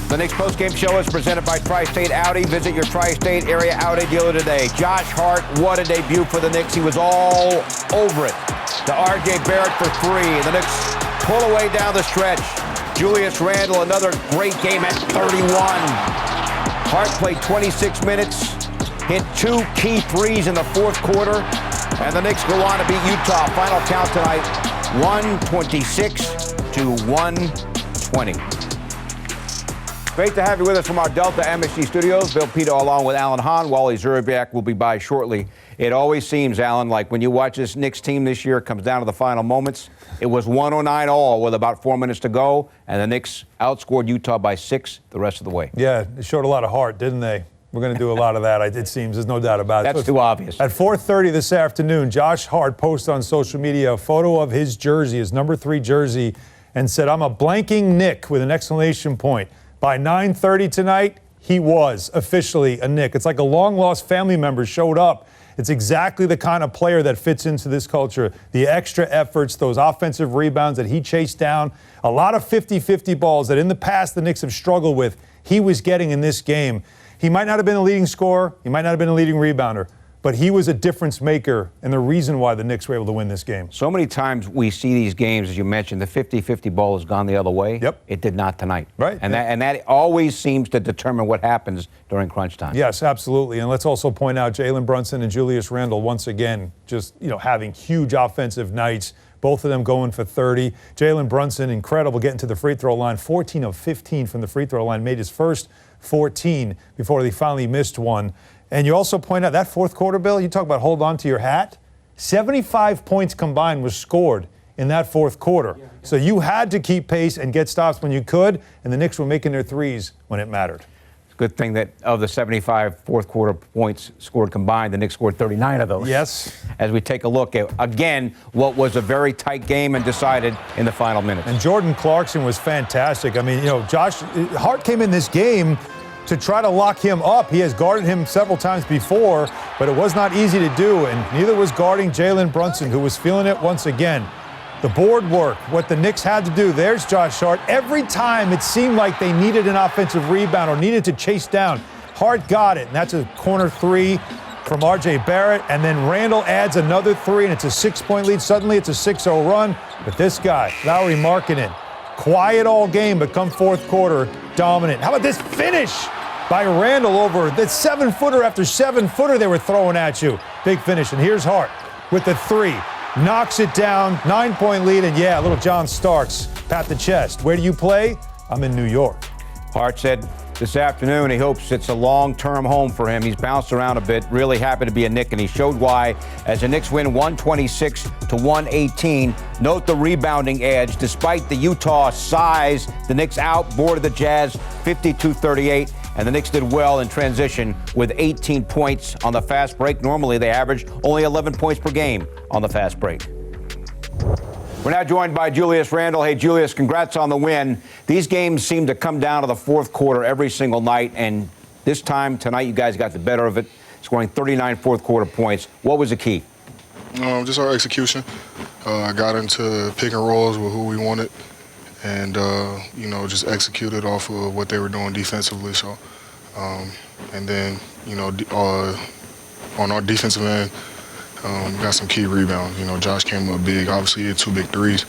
The Knicks postgame show is presented by Tri-State Audi. Visit your Tri-State area Audi dealer today. Josh Hart, what a debut for the Knicks. He was all over it. To R.J. Barrett for three. The Knicks pull away down the stretch. Julius Randle, another great game at 31. Hart played 26 minutes, hit two key threes in the fourth quarter, and the Knicks go on to beat Utah. Final count tonight, 126-120. Great to have you with us from our Delta MSG studios. Bill Pito along with Alan Hahn. Wally Zerbiak will be by shortly. It always seems, Alan, like when you watch this Knicks team this year, it comes down to the final moments. It was 109 all with about 4 minutes to go, and the Knicks outscored Utah by 6 the rest of the way. Yeah, it showed a lot of heart, didn't they? We're going to do a lot of that, it seems. There's no doubt about it. That's too obvious. At 4:30 this afternoon, Josh Hart posted on social media a photo of his jersey, his number 3 jersey, and said, "I'm a blanking Knick," with an exclamation point. By 9:30 tonight, he was officially a Knick. It's like a long-lost family member showed up. It's exactly the kind of player that fits into this culture. The extra efforts, those offensive rebounds that he chased down, a lot of 50-50 balls that in the past the Knicks have struggled with, he was getting in this game. He might not have been a leading scorer, he might not have been a leading rebounder, but he was a difference maker and the reason why the Knicks were able to win this game. So many times we see these games, as you mentioned, the 50-50 ball has gone the other way. Yep. It did not tonight. Right. And that always seems to determine what happens during crunch time. Yes, absolutely. And let's also point out Jalen Brunson and Julius Randle once again just, having huge offensive nights. Both of them going for 30. Jalen Brunson, incredible, getting to the free throw line. 14 of 15 from the free throw line. Made his first 14 before he finally missed one. And you also point out that fourth quarter, Bill, you talk about hold on to your hat. 75 points combined was scored in that fourth quarter. Yeah. So you had to keep pace and get stops when you could, and the Knicks were making their threes when it mattered. It's a good thing that of the 75 fourth quarter points scored combined, the Knicks scored 39 of those. Yes. As we take a look at, again, what was a very tight game and decided in the final minutes. And Jordan Clarkson was fantastic. I mean, Josh Hart came in this game to try to lock him up. He has guarded him several times before, but it was not easy to do, and neither was guarding Jalen Brunson, who was feeling it once again. The board work, what the Knicks had to do, there's Josh Hart. Every time it seemed like they needed an offensive rebound or needed to chase down, Hart got it, and that's a corner three from R.J. Barrett, and then Randle adds another three, and it's a 6-point lead. Suddenly it's a 6-0 run, but this guy, Lauri Markkanen, quiet all game, but come fourth quarter, dominant. How about this finish by Randle over that 7-footer after 7-footer they were throwing at you? Big finish, and here's Hart with the three. Knocks it down, 9-point lead, and yeah, little John Starks, pat the chest. Where do you play? I'm in New York. Hart said this afternoon he hopes it's a long-term home for him. He's bounced around a bit, really happy to be a Knick, and he showed why as the Knicks win 126-118. Note the rebounding edge. Despite the Utah size, the Knicks outboarded the Jazz 52-38, and the Knicks did well in transition with 18 points on the fast break. Normally they average only 11 points per game on the fast break. We're now joined by Julius Randle. Hey, Julius, congrats on the win. These games seem to come down to the fourth quarter every single night, and this time, tonight, you guys got the better of it, scoring 39 fourth quarter points. What was the key? Just our execution. Got into pick and rolls with who we wanted, and, just executed off of what they were doing defensively. So, and then, on our defensive end, got some key rebounds. Josh came up big. Obviously, he had 2 big threes.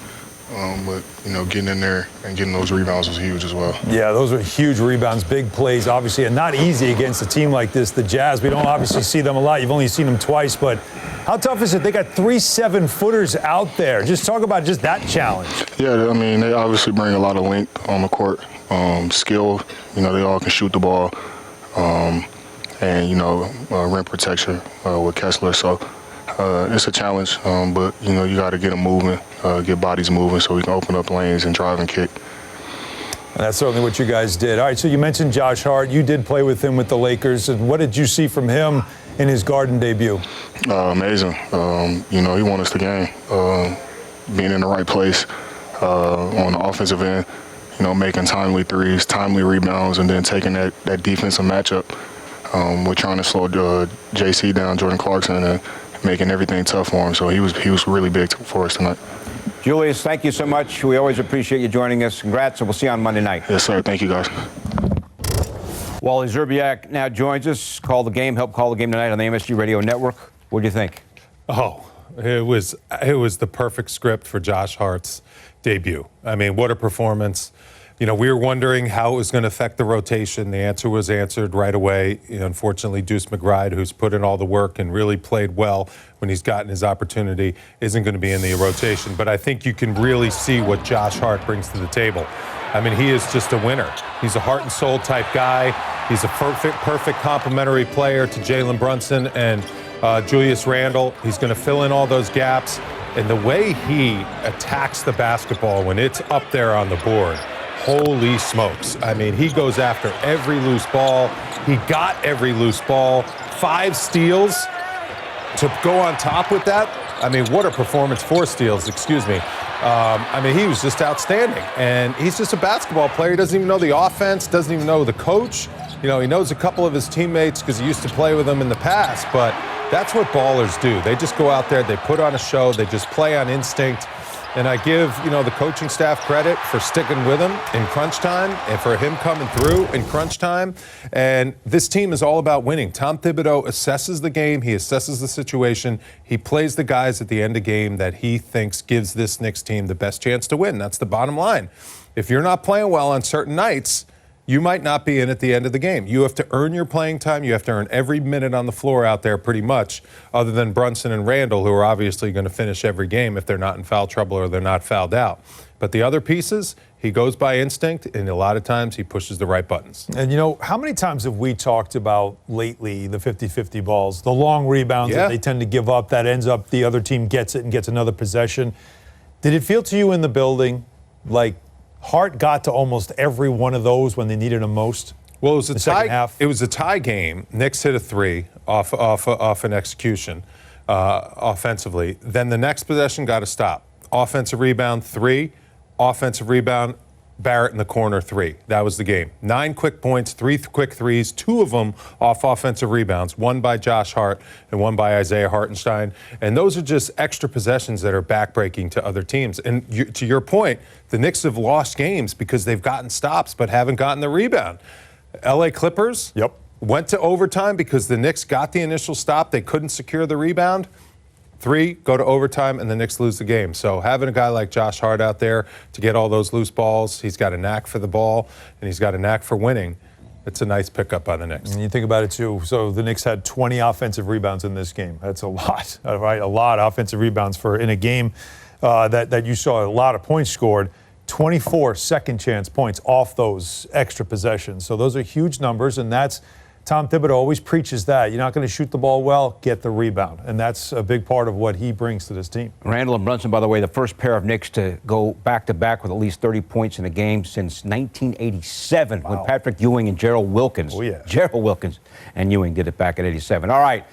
But, getting in there and getting those rebounds was huge as well. Yeah, those are huge rebounds, big plays, obviously, and not easy against a team like this, the Jazz. We don't obviously see them a lot. You've only seen them twice, but how tough is it? They got 3 7-footers out there. Just talk about just that challenge. Yeah, they obviously bring a lot of length on the court. Skill, they all can shoot the ball. And, rim protection with Kessler. So, it's a challenge, but, you got to get them moving, get bodies moving so we can open up lanes and drive and kick. And that's certainly what you guys did. All right, so you mentioned Josh Hart. You did play with him with the Lakers. What did you see from him in his Garden debut? Amazing. He won us the game. Being in the right place on the offensive end, making timely threes, timely rebounds, and then taking that defensive matchup. We're trying to slow JC down, Jordan Clarkson, and making everything tough for him. So he was really big for us tonight. Julius, thank you so much. We always appreciate you joining us. Congrats, and we'll see you on Monday night. Yes, sir. Thank you, guys. Wally Zerbiak now joins us. Helped call the game tonight on the MSG Radio Network. What do you think? Oh, it was the perfect script for Josh Hart's debut. I mean, what a performance. You know, we were wondering how it was going to affect the rotation. The answer was answered right away. You know, unfortunately, Deuce McBride, who's put in all the work and really played well when he's gotten his opportunity, isn't going to be in the rotation. But I think you can really see what Josh Hart brings to the table. I mean, he is just a winner. He's a heart and soul type guy. He's a perfect complementary player to Jalen Brunson and Julius Randle. He's going to fill in all those gaps. And the way he attacks the basketball when it's up there on the board, holy smokes. I mean, he goes after every loose ball. He got every loose ball. 5 steals to go on top with that. I mean, what a performance. 4 steals, excuse me. I mean, he was just outstanding. And he's just a basketball player. He doesn't even know the offense, doesn't even know the coach. You know, he knows a couple of his teammates because he used to play with them in the past. But that's what ballers do. They just go out there, they put on a show, they just play on instinct. And I give, you know, the coaching staff credit for sticking with him in crunch time and for him coming through in crunch time. And this team is all about winning. Tom Thibodeau assesses the game. He assesses the situation. He plays the guys at the end of the game that he thinks gives this Knicks team the best chance to win. That's the bottom line. If you're not playing well on certain nights, you might not be in at the end of the game. You have to earn your playing time. You have to earn every minute on the floor out there pretty much, other than Brunson and Randle, who are obviously going to finish every game if they're not in foul trouble or they're not fouled out. But the other pieces, he goes by instinct, and a lot of times he pushes the right buttons. And, you know, how many times have we talked about lately the 50-50 balls, the long rebounds that they tend to give up, that ends up the other team gets it and gets another possession. Did it feel to you in the building like Hart got to almost every one of those when they needed him most? Well, it was a second half. It was a tie game. Knicks hit a 3 off an execution offensively. Then the next possession got to stop. Offensive rebound 3, offensive rebound, Barrett in the corner 3. That was the game. 9 quick points, 3 quick threes, 2 of them off offensive rebounds, 1 by Josh Hart and 1 by Isaiah Hartenstein. And those are just extra possessions that are backbreaking to other teams. And to your point, the Knicks have lost games because they've gotten stops but haven't gotten the rebound. LA Clippers went to overtime because the Knicks got the initial stop. They couldn't secure the rebound. 3, go to overtime, and the Knicks lose the game. So having a guy like Josh Hart out there to get all those loose balls, he's got a knack for the ball, and he's got a knack for winning. It's a nice pickup by the Knicks. And you think about it, too. So the Knicks had 20 offensive rebounds in this game. That's a lot, right? A lot of offensive rebounds in a game that you saw a lot of points scored. 24 second chance points off those extra possessions. So those are huge numbers, and that's Tom Thibodeau always preaches that. You're not going to shoot the ball well, get the rebound. And that's a big part of what he brings to this team. Randle and Brunson, by the way, the first pair of Knicks to go back-to-back with at least 30 points in a game since 1987 when Patrick Ewing and Gerald Wilkins. Oh, yeah. Gerald Wilkins and Ewing did it back in 87. All right.